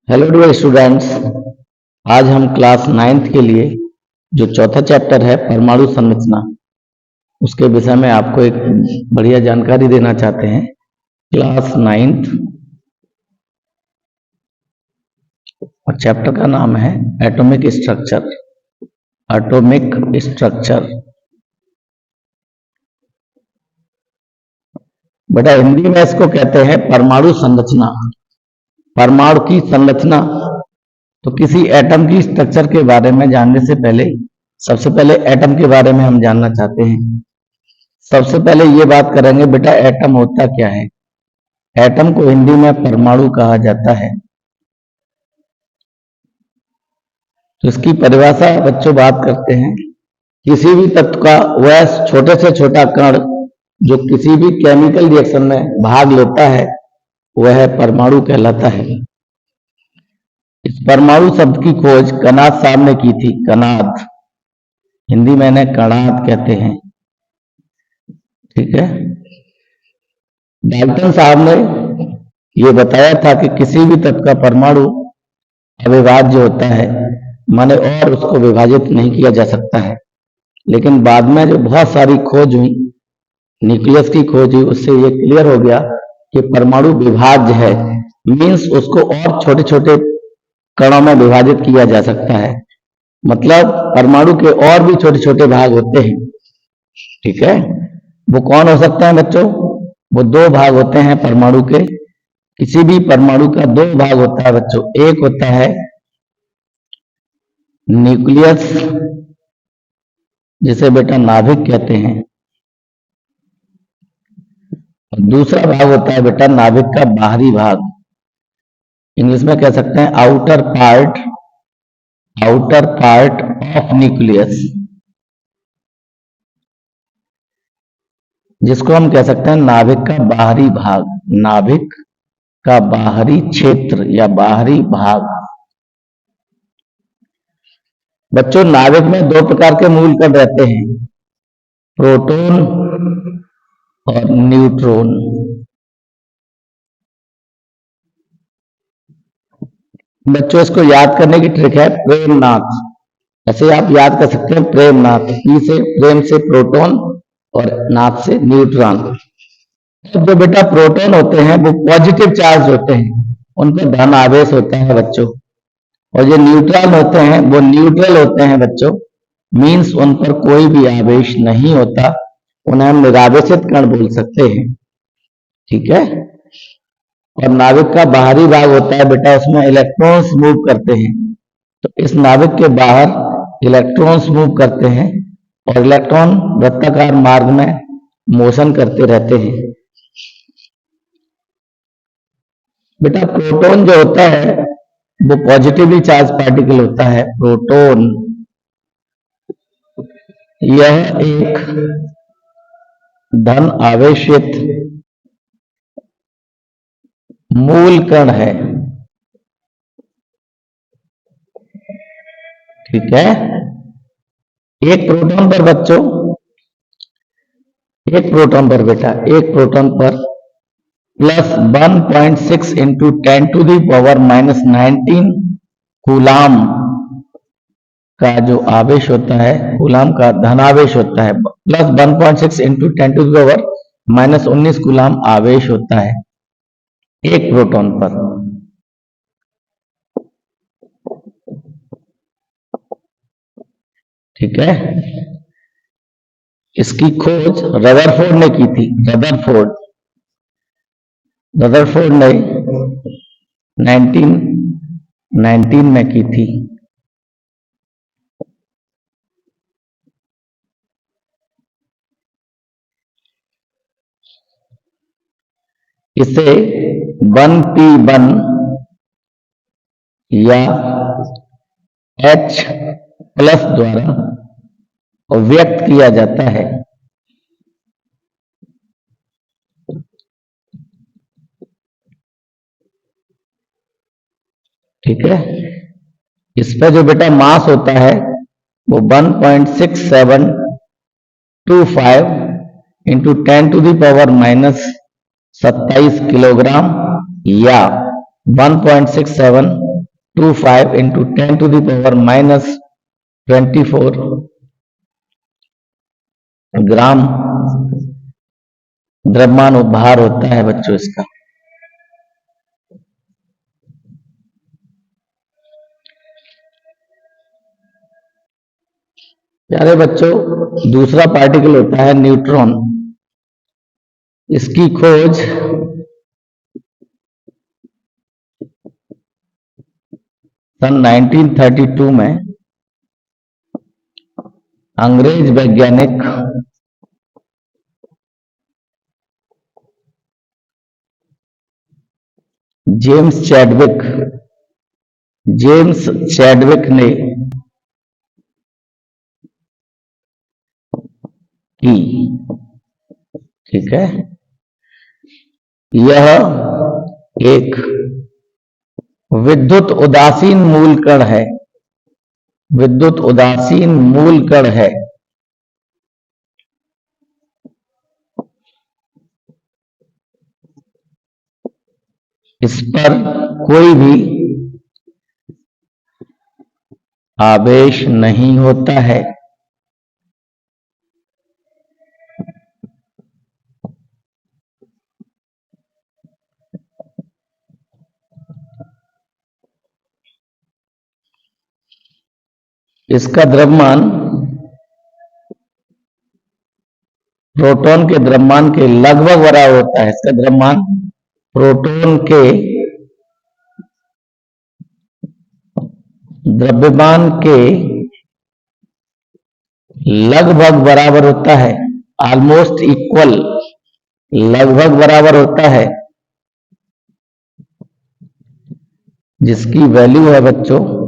Hello dear students. आज हम class ninth के लिए जो चौथा चैप्टर है परमाणु संरचना, उसके विषय में आपको एक बढ़िया जानकारी देना चाहते हैं। क्लास नाइन्थ और चैप्टर का नाम है एटॉमिक स्ट्रक्चर। एटॉमिक स्ट्रक्चर बेटा हिंदी में इसको कहते हैं परमाणु संरचना। परमाणु की संरचना, तो किसी एटम की स्ट्रक्चर के बारे में जानने से पहले सबसे पहले एटम के बारे में हम जानना चाहते हैं। सबसे पहले ये बात करेंगे बेटा एटम होता क्या है। एटम को हिंदी में परमाणु कहा जाता है। तो इसकी परिभाषा बच्चों बात करते हैं, किसी भी तत्व का वह छोटे से छोटा कण जो किसी भी केमिकल रिएक्शन में भाग लेता है वह परमाणु कहलाता है। इस परमाणु शब्द की खोज कनाद साहब ने की थी। कनाद, हिंदी में इन्हें कणाद कहते हैं। ठीक है, डाल्टन साहब ने यह बताया था कि किसी भी तत्व का परमाणु अविभाज्य होता है, माने और उसको विभाजित नहीं किया जा सकता है। लेकिन बाद में जो बहुत सारी खोज हुई, न्यूक्लियस की खोज हुई, उससे ये क्लियर हो गया कि परमाणु विभाज्य है, मीन्स उसको और छोटे छोटे कणों में विभाजित किया जा सकता है। मतलब परमाणु के और भी छोटे छोटे भाग होते हैं। ठीक है, वो कौन हो सकता है बच्चों? वो दो भाग होते हैं परमाणु के। किसी भी परमाणु का दो भाग होता है बच्चों। एक होता है न्यूक्लियस, जिसे बेटा नाभिक कहते हैं, और दूसरा भाग होता है बेटा नाभिक का बाहरी भाग। इंग्लिश में कह सकते हैं आउटर पार्ट ऑफ न्यूक्लियस, जिसको हम कह सकते हैं नाभिक का बाहरी भाग, नाभिक का बाहरी क्षेत्र या बाहरी भाग। बच्चों नाभिक में दो प्रकार के मूलकण रहते हैं, प्रोटॉन और न्यूट्रॉन। बच्चों इसको याद करने की ट्रिक है प्रेमनाथ। ऐसे आप याद कर सकते हैं प्रेमनाथ, पी से प्रेम से प्रोटॉन और नाथ से न्यूट्रॉन। तो जो बेटा प्रोटॉन होते हैं वो पॉजिटिव चार्ज होते हैं, उन पर धन आवेश होता है बच्चों। और जो न्यूट्रॉन होते हैं वो न्यूट्रल होते हैं बच्चों, मीन्स उन पर कोई भी आवेश नहीं होता। उन्हें हम निरावेशित कण बोल सकते हैं। ठीक है, और नाभिक का बाहरी भाग होता है बेटा, उसमें इलेक्ट्रॉन्स मूव करते हैं। तो इस नाभिक के बाहर इलेक्ट्रॉन्स मूव करते हैं और इलेक्ट्रॉन वृत्ताकार मार्ग में मोशन करते रहते हैं। बेटा प्रोटॉन जो होता है वो पॉजिटिवली चार्ज पार्टिकल होता है। प्रोटॉन यह एक धन आवेशित मूल कण है। ठीक है, एक प्रोटॉन पर बच्चों, एक प्रोटॉन पर बेटा, एक प्रोटॉन पर प्लस 1.6 इंटू 10⁻⁻19 कूलाम का जो आवेश होता है, कूलाम का धनावेश होता है। प्लस 1.6 इंटू 10⁻19 कूलाम आवेश होता है एक प्रोटॉन पर। ठीक है, इसकी खोज रदरफोर्ड ने की थी। रदरफोर्ड ने 1919 में की थी। इसे 1p1 या H प्लस द्वारा व्यक्त किया जाता है। ठीक है, इस पर जो बेटा मास होता है वो 1.6725 इंटू 10⁻⁻27 किलोग्राम या 1.67 25 into 10 to the power minus 24 ग्राम द्रव्यमान भार होता है बच्चों इसका। प्यारे बच्चों, दूसरा पार्टिकल होता है न्यूट्रॉन। इसकी खोज सन 1932 में अंग्रेज वैज्ञानिक जेम्स चैडविक ने की। ठीक है, यह एक विद्युत उदासीन मूल कण है। विद्युत उदासीन मूल कण है। इस पर कोई भी आवेश नहीं होता है। इसका द्रव्यमान प्रोटॉन के द्रव्यमान के लगभग बराबर होता है। इसका द्रव्यमान प्रोटॉन के द्रव्यमान के लगभग बराबर होता है। ऑलमोस्ट इक्वल, लगभग बराबर होता है, जिसकी वैल्यू है बच्चों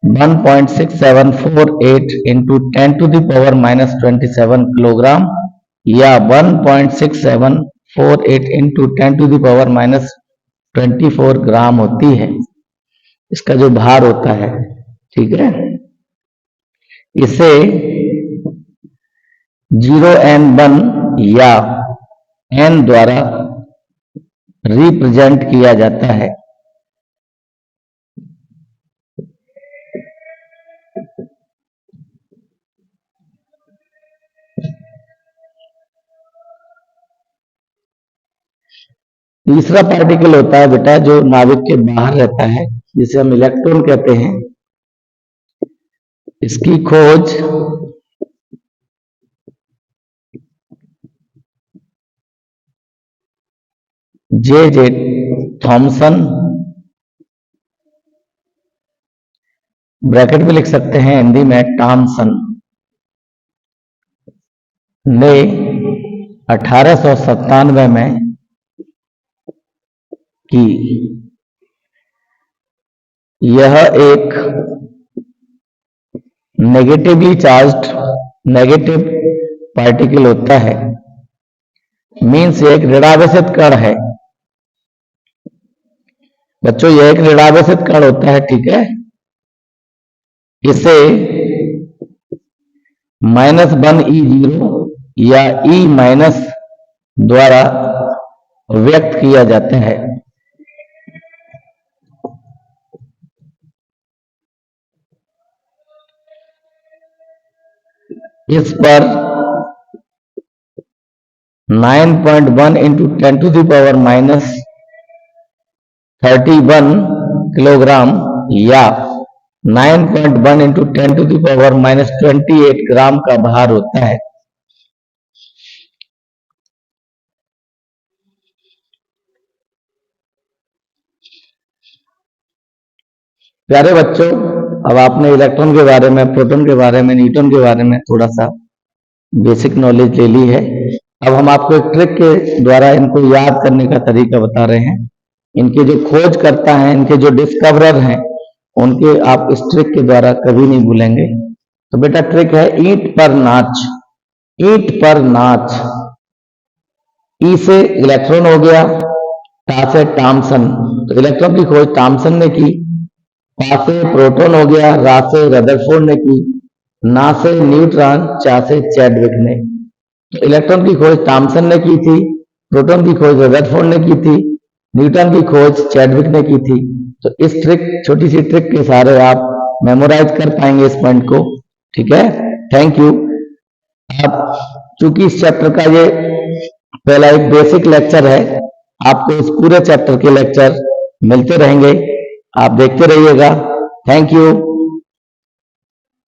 1.6748 into 10 to the power minus 27 kilogram या 1.6748 into 10 to the power minus 24 gram होती है इसका जो भार होता है। ठीक है, इसे 0n1 या n द्वारा रिप्रेजेंट किया जाता है। तीसरा पार्टिकल होता है बेटा जो नाभिक के बाहर रहता है, जिसे हम इलेक्ट्रॉन कहते हैं। इसकी खोज जे थॉमसन, ब्रैकेट में लिख सकते हैं हिंदी में टॉमसन, ने 1897 में की। यह एक नेगेटिवली चार्ज्ड नेगेटिव पार्टिकल होता है। मीन्स एक ऋणावेशित कण है बच्चों, यह एक ऋणावेशित कण होता है। ठीक है, इसे -1 E0 या E- द्वारा व्यक्त किया जाता है। इस पर 9.1 into 10 to the power minus 31 kilogram या 9.1 into 10 to the power minus 28 gram का भार होता है। प्यारे बच्चों, अब आपने इलेक्ट्रॉन के बारे में, प्रोटॉन के बारे में, न्यूट्रॉन के बारे में थोड़ा सा बेसिक नॉलेज ले ली है। अब हम आपको एक ट्रिक के द्वारा इनको याद करने का तरीका बता रहे हैं। इनके जो खोज करता है, इनके जो डिस्कवरर हैं, उनके आप इस ट्रिक के द्वारा कभी नहीं भूलेंगे। तो बेटा ट्रिक है ईंट पर नाच। ईंट पर नाच। ई से इलेक्ट्रॉन हो गया, टा से टॉमसन, तो इलेक्ट्रॉन की खोज टॉमसन ने की। पा से प्रोटॉन हो गया, रा से रदरफोर्ड ने की, ना से न्यूट्रॉन, चा से चैडविक ने। तो इलेक्ट्रॉन की खोज टॉमसन ने की थी, प्रोटॉन की खोज रदरफोर्ड ने की थी, न्यूट्रॉन की खोज चैडविक ने की थी। तो इस ट्रिक, छोटी सी ट्रिक के सहारे आप मेमोराइज कर पाएंगे इस पॉइंट को। ठीक है, थैंक यू। आप चूंकि इस चैप्टर का ये पहला एक बेसिक लेक्चर है, आपको इस पूरे चैप्टर के लेक्चर मिलते रहेंगे, आप देखते रहिएगा। Thank you.